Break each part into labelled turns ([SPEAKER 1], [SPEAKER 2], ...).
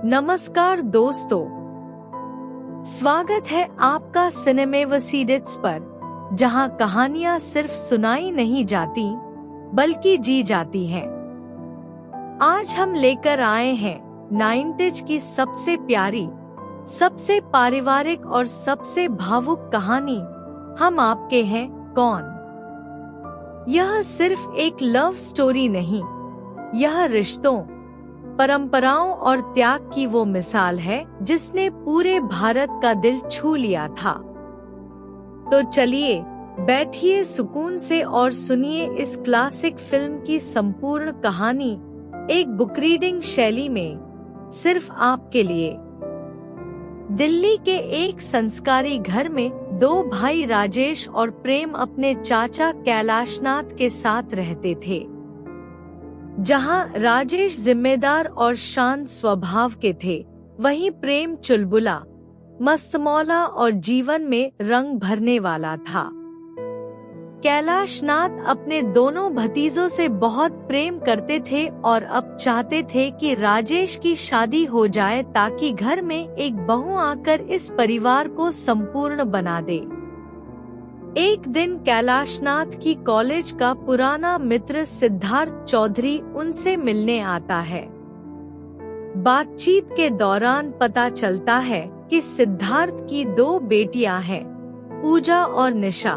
[SPEAKER 1] नमस्कार दोस्तों, स्वागत है आपका सिनेमेवसीडिट्स पर, जहां कहानियां सिर्फ सुनाई नहीं जाती बल्कि जी जाती हैं। आज हम लेकर आए हैं 90s की सबसे प्यारी, सबसे पारिवारिक और सबसे भावुक कहानी, हम आपके हैं कौन। यह सिर्फ एक लव स्टोरी नहीं, यह रिश्तों, परंपराओं और त्याग की वो मिसाल है जिसने पूरे भारत का दिल छू लिया था। तो चलिए बैठिए सुकून से और सुनिए इस क्लासिक फिल्म की संपूर्ण कहानी, एक बुक रीडिंग शैली में, सिर्फ आपके लिए। दिल्ली के एक संस्कारी घर में दो भाई राजेश और प्रेम अपने चाचा कैलाशनाथ के साथ रहते थे। जहां राजेश जिम्मेदार और शांत स्वभाव के थे, वहीं प्रेम चुलबुला, मस्तमौला और जीवन में रंग भरने वाला था। कैलाशनाथ अपने दोनों भतीजों से बहुत प्रेम करते थे और अब चाहते थे कि राजेश की शादी हो जाए ताकि घर में एक बहू आकर इस परिवार को संपूर्ण बना दे। एक दिन कैलाशनाथ की कॉलेज का पुराना मित्र सिद्धार्थ चौधरी उनसे मिलने आता है। बातचीत के दौरान पता चलता है कि सिद्धार्थ की दो बेटियां हैं, पूजा और निशा।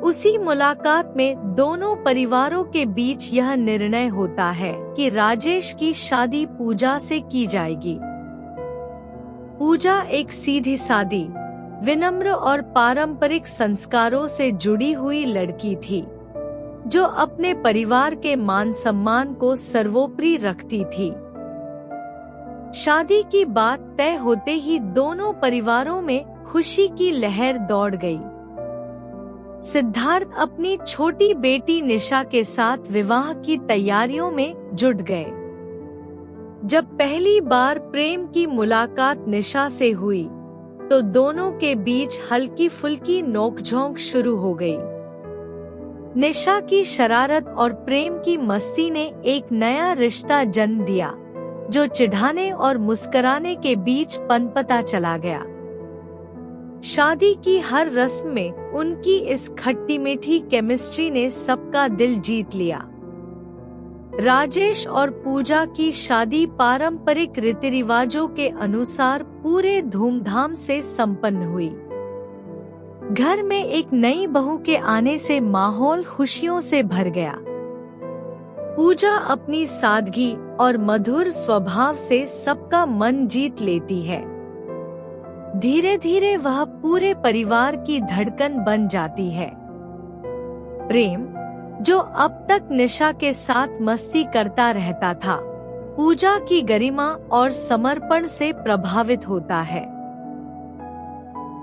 [SPEAKER 1] उसी मुलाकात में दोनों परिवारों के बीच यह निर्णय होता है कि राजेश की शादी पूजा से की जाएगी। पूजा एक सीधी सादी, विनम्र और पारंपरिक संस्कारों से जुड़ी हुई लड़की थी, जो अपने परिवार के मान सम्मान को सर्वोपरि रखती थी। शादी की बात तय होते ही दोनों परिवारों में खुशी की लहर दौड़ गई। सिद्धार्थ अपनी छोटी बेटी निशा के साथ विवाह की तैयारियों में जुट गए। जब पहली बार प्रेम की मुलाकात निशा से हुई, तो दोनों के बीच हल्की फुल्की नोकझोंक शुरू हो गई। निशा की शरारत और प्रेम की मस्ती ने एक नया रिश्ता जन्म दिया, जो चिढ़ाने और मुस्कुराने के बीच पनपता चला गया। शादी की हर रस्म में उनकी इस खट्टी मीठी केमिस्ट्री ने सबका दिल जीत लिया। राजेश और पूजा की शादी पारंपरिक रीति रिवाजों के अनुसार पूरे धूमधाम से संपन्न हुई। घर में एक नई बहू के आने से माहौल खुशियों से भर गया। पूजा अपनी सादगी और मधुर स्वभाव से सबका मन जीत लेती है। धीरे धीरे वह पूरे परिवार की धड़कन बन जाती है। प्रेम, जो अब तक निशा के साथ मस्ती करता रहता था, पूजा की गरिमा और समर्पण से प्रभावित होता है।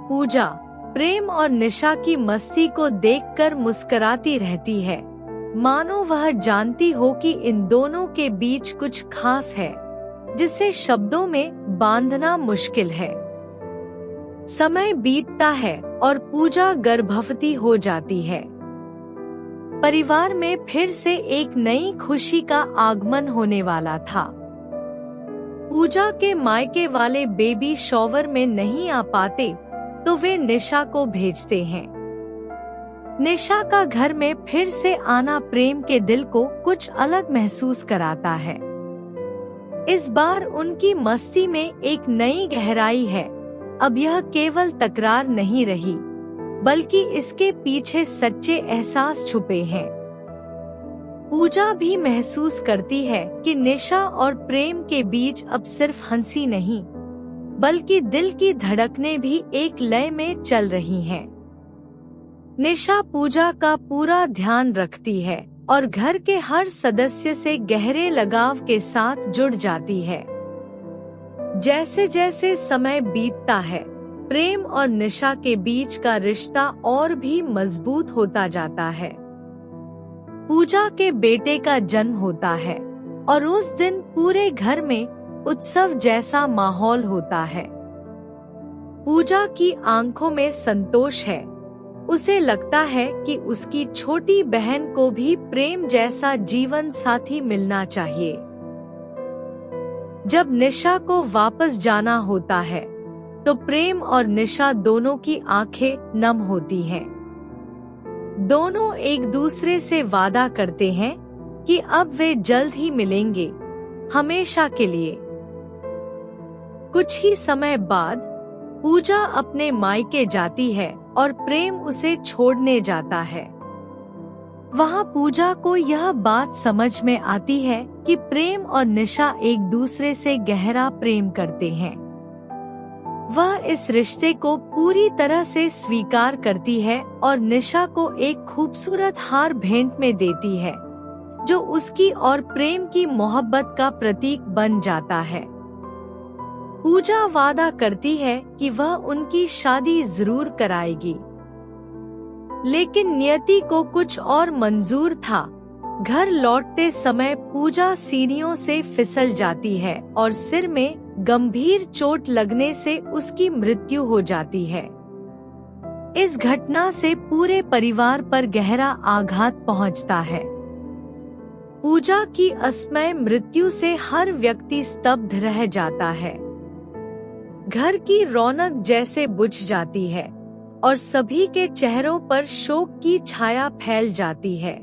[SPEAKER 1] पूजा प्रेम और निशा की मस्ती को देखकर मुस्कुराती रहती है, मानो वह जानती हो कि इन दोनों के बीच कुछ खास है, जिसे शब्दों में बांधना मुश्किल है। समय बीतता है और पूजा गर्भवती हो जाती है। परिवार में फिर से एक नई खुशी का आगमन होने वाला था। पूजा के मायके वाले बेबी शॉवर में नहीं आ पाते, तो वे निशा को भेजते हैं। निशा का घर में फिर से आना प्रेम के दिल को कुछ अलग महसूस कराता है। इस बार उनकी मस्ती में एक नई गहराई है। अब यह केवल तकरार नहीं रही, बल्कि इसके पीछे सच्चे एहसास छुपे हैं। पूजा भी महसूस करती है कि निशा और प्रेम के बीच अब सिर्फ हंसी नहीं, बल्कि दिल की धड़कनें भी एक लय में चल रही हैं। निशा पूजा का पूरा ध्यान रखती है और घर के हर सदस्य से गहरे लगाव के साथ जुड़ जाती है। जैसे जैसे समय बीतता है, प्रेम और निशा के बीच का रिश्ता और भी मजबूत होता जाता है। पूजा के बेटे का जन्म होता है और उस दिन पूरे घर में उत्सव जैसा माहौल होता है। पूजा की आंखों में संतोष है। उसे लगता है कि उसकी छोटी बहन को भी प्रेम जैसा जीवन साथी मिलना चाहिए। जब निशा को वापस जाना होता है तो प्रेम और निशा दोनों की आंखें नम होती हैं। दोनों एक दूसरे से वादा करते हैं कि अब वे जल्द ही मिलेंगे, हमेशा के लिए। कुछ ही समय बाद पूजा अपने मायके जाती है और प्रेम उसे छोड़ने जाता है। वहाँ पूजा को यह बात समझ में आती है कि प्रेम और निशा एक दूसरे से गहरा प्रेम करते हैं। वह इस रिश्ते को पूरी तरह से स्वीकार करती है और निशा को एक खूबसूरत हार भेंट में देती है, जो उसकी और प्रेम की मोहब्बत का प्रतीक बन जाता है। पूजा वादा करती है कि वह उनकी शादी जरूर कराएगी, लेकिन नियति को कुछ और मंजूर था। घर लौटते समय पूजा सीढ़ियों से फिसल जाती है और सिर में गंभीर चोट लगने से उसकी मृत्यु हो जाती है। इस घटना से पूरे परिवार पर गहरा आघात पहुंचता है। पूजा की असमय मृत्यु से हर व्यक्ति स्तब्ध रह जाता है। घर की रौनक जैसे बुझ जाती है और सभी के चेहरों पर शोक की छाया फैल जाती है।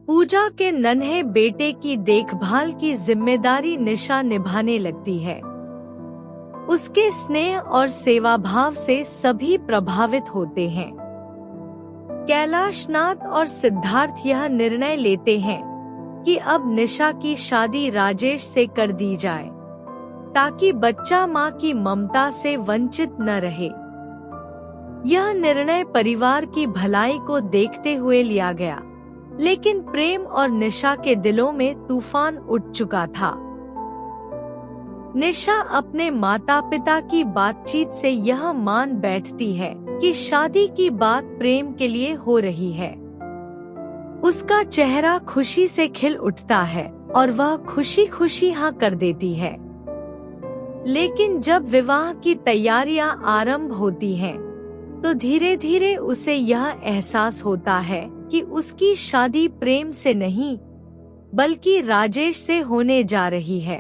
[SPEAKER 1] पूजा के नन्हे बेटे की देखभाल की जिम्मेदारी निशा निभाने लगती है। उसके स्नेह और सेवा भाव से सभी प्रभावित होते हैं। कैलाशनाथ और सिद्धार्थ यह निर्णय लेते हैं कि अब निशा की शादी राजेश से कर दी जाए, ताकि बच्चा मां की ममता से वंचित न रहे। यह निर्णय परिवार की भलाई को देखते हुए लिया गया, लेकिन प्रेम और निशा के दिलों में तूफान उठ चुका था। निशा अपने माता पिता की बातचीत से यह मान बैठती है कि शादी की बात प्रेम के लिए हो रही है। उसका चेहरा खुशी से खिल उठता है और वह खुशी खुशी हाँ कर देती है। लेकिन जब विवाह की तैयारियां आरंभ होती हैं, तो धीरे धीरे उसे यह एहसास होता है कि उसकी शादी प्रेम से नहीं, बल्कि राजेश से होने जा रही है।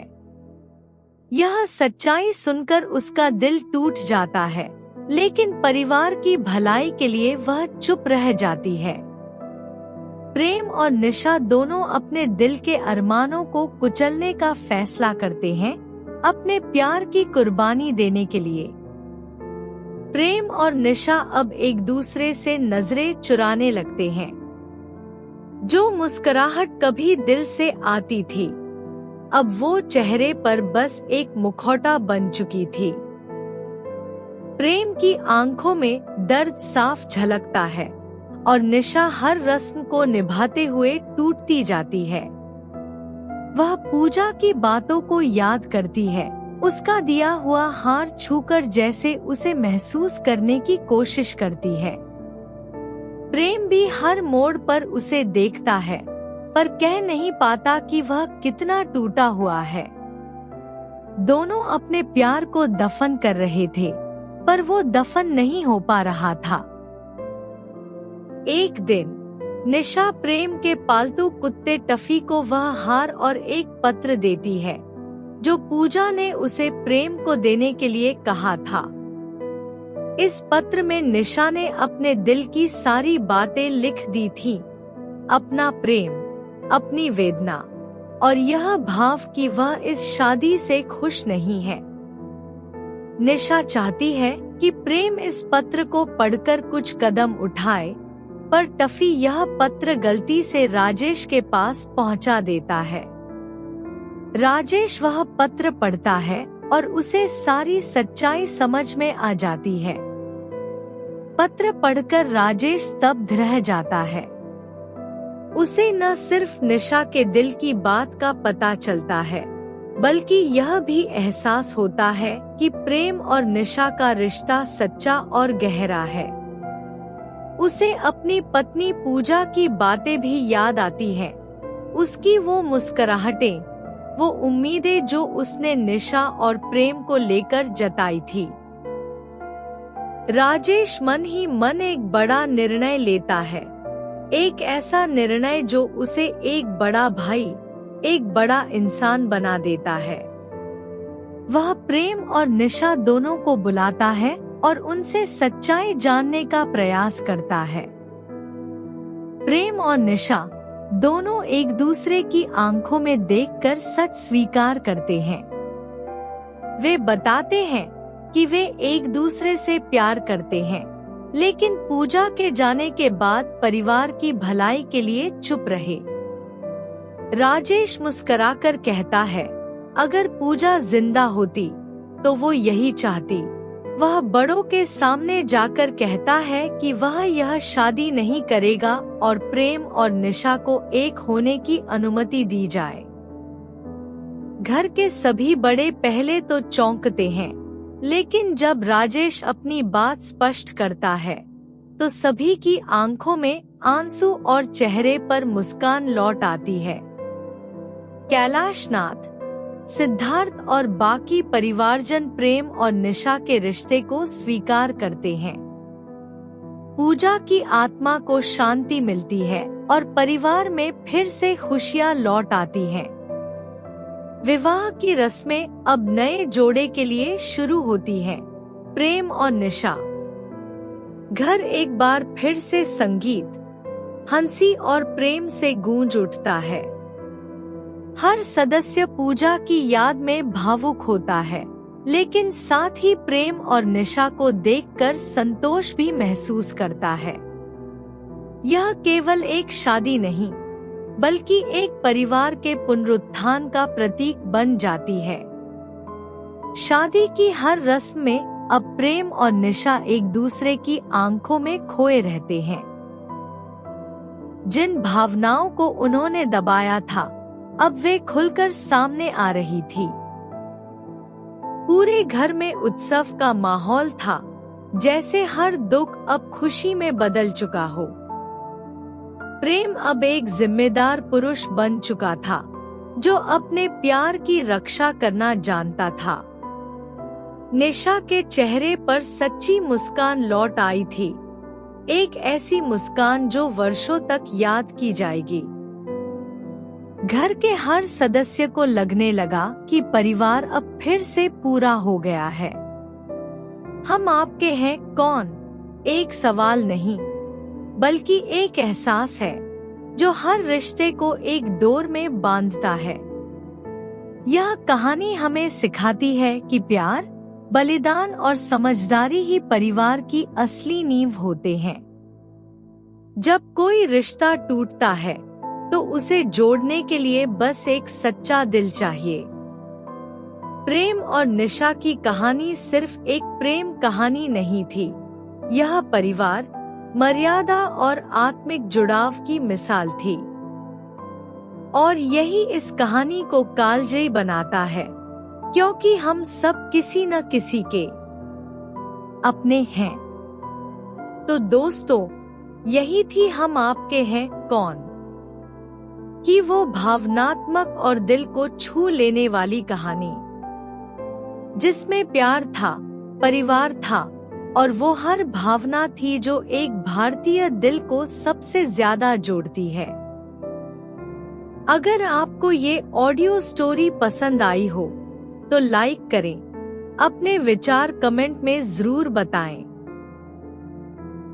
[SPEAKER 1] यह सच्चाई सुनकर उसका दिल टूट जाता है, लेकिन परिवार की भलाई के लिए वह चुप रह जाती है। प्रेम और निशा दोनों अपने दिल के अरमानों को कुचलने का फैसला करते हैं, अपने प्यार की कुर्बानी देने के लिए। प्रेम और निशा अब एक दूसरे से नजरें चुराने लगते हैं। जो मुस्कुराहट कभी दिल से आती थी, अब वो चेहरे पर बस एक मुखौटा बन चुकी थी। प्रेम की आंखों में दर्द साफ झलकता है और निशा हर रस्म को निभाते हुए टूटती जाती है। वह पूजा की बातों को याद करती है, उसका दिया हुआ हार छूकर जैसे उसे महसूस करने की कोशिश करती है। प्रेम भी हर मोड़ पर उसे देखता है, पर कह नहीं पाता कि वह कितना टूटा हुआ है। दोनों अपने प्यार को दफन कर रहे थे, पर वो दफन नहीं हो पा रहा था। एक दिन निशा प्रेम के पालतू कुत्ते टफी को वह हार और एक पत्र देती है, जो पूजा ने उसे प्रेम को देने के लिए कहा था। इस पत्र में निशा ने अपने दिल की सारी बातें लिख दी थी, अपना प्रेम, अपनी वेदना और यह भाव कि वह इस शादी से खुश नहीं है। निशा चाहती है कि प्रेम इस पत्र को पढ़कर कुछ कदम उठाए, पर टफी यह पत्र गलती से राजेश के पास पहुंचा देता है। राजेश वह पत्र पढ़ता है और उसे सारी सच्चाई समझ में आ जाती है। पत्र पढ़कर राजेश स्तब्ध रह जाता है। उसे न सिर्फ निशा के दिल की बात का पता चलता है, बल्कि यह भी एहसास होता है कि प्रेम और निशा का रिश्ता सच्चा और गहरा है। उसे अपनी पत्नी पूजा की बातें भी याद आती हैं, उसकी वो मुस्कुराहटें, वो उम्मीदें जो उसने निशा और प्रेम को लेकर जताई थी। राजेश मन ही मन एक बड़ा निर्णय लेता है, एक ऐसा निर्णय जो उसे एक बड़ा भाई, एक बड़ा इंसान बना देता है। वह प्रेम और निशा दोनों को बुलाता है और उनसे सच्चाई जानने का प्रयास करता है। प्रेम और निशा दोनों एक दूसरे की आंखों में देखकर सच स्वीकार करते हैं। वे बताते हैं कि वे एक दूसरे से प्यार करते हैं, लेकिन पूजा के जाने के बाद परिवार की भलाई के लिए चुप रहे। राजेश मुस्कुराकर कहता है, अगर पूजा जिंदा होती तो वो यही चाहती। वह बड़ों के सामने जाकर कहता है कि वह यह शादी नहीं करेगा और प्रेम और निशा को एक होने की अनुमति दी जाए। घर के सभी बड़े पहले तो चौंकते हैं, लेकिन जब राजेश अपनी बात स्पष्ट करता है तो सभी की आंखों में आंसू और चेहरे पर मुस्कान लौट आती है। कैलाशनाथ, सिद्धार्थ और बाकी परिवारजन प्रेम और निशा के रिश्ते को स्वीकार करते हैं। पूजा की आत्मा को शांति मिलती है और परिवार में फिर से खुशियां लौट आती हैं। विवाह की रस्में अब नए जोड़े के लिए शुरू होती हैं। प्रेम और निशा। घर एक बार फिर से संगीत, हंसी और प्रेम से गूंज उठता है। हर सदस्य पूजा की याद में भावुक होता है, लेकिन साथ ही प्रेम और निशा को देखकर संतोष भी महसूस करता है। यह केवल एक शादी नहीं, बल्कि एक परिवार के पुनरुत्थान का प्रतीक बन जाती है। शादी की हर रस्म में अब प्रेम और निशा एक दूसरे की आंखों में खोए रहते हैं। जिन भावनाओं को उन्होंने दबाया था, अब वे खुलकर सामने आ रही थी। पूरे घर में उत्सव का माहौल था, जैसे हर दुख अब खुशी में बदल चुका हो। प्रेम अब एक जिम्मेदार पुरुष बन चुका था, जो अपने प्यार की रक्षा करना जानता था। निशा के चेहरे पर सच्ची मुस्कान लौट आई थी, एक ऐसी मुस्कान जो वर्षों तक याद की जाएगी। घर के हर सदस्य को लगने लगा कि परिवार अब फिर से पूरा हो गया है। हम आपके हैं कौन? एक सवाल नहीं, बल्कि एक एहसास है जो हर रिश्ते को एक डोर में बांधता है। यह कहानी हमें सिखाती है कि प्यार, बलिदान और समझदारी ही परिवार की असली नींव होते हैं। जब कोई रिश्ता टूटता है तो उसे जोड़ने के लिए बस एक सच्चा दिल चाहिए। प्रेम और निशा की कहानी सिर्फ एक प्रेम कहानी नहीं थी, यह परिवार, मर्यादा और आत्मिक जुड़ाव की मिसाल थी। और यही इस कहानी को कालजयी बनाता है, क्योंकि हम सब किसी न किसी के अपने हैं। तो दोस्तों, यही थी हम आपके हैं कौन कि वो भावनात्मक और दिल को छू लेने वाली कहानी, जिसमें प्यार था, परिवार था और वो हर भावना थी जो एक भारतीय दिल को सबसे ज्यादा जोड़ती है। अगर आपको ये ऑडियो स्टोरी पसंद आई हो तो लाइक करें, अपने विचार कमेंट में जरूर बताएं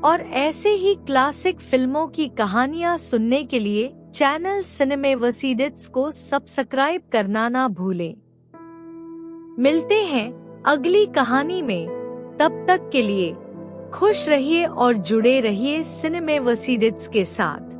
[SPEAKER 1] और ऐसे ही क्लासिक फिल्मों की कहानियां सुनने के लिए चैनल सिनेमेवसीडिट्स को सब्सक्राइब करना ना भूलें। मिलते हैं अगली कहानी में, तब तक के लिए खुश रहिए और जुड़े रहिए सिनेमेवसीडिट्स के साथ।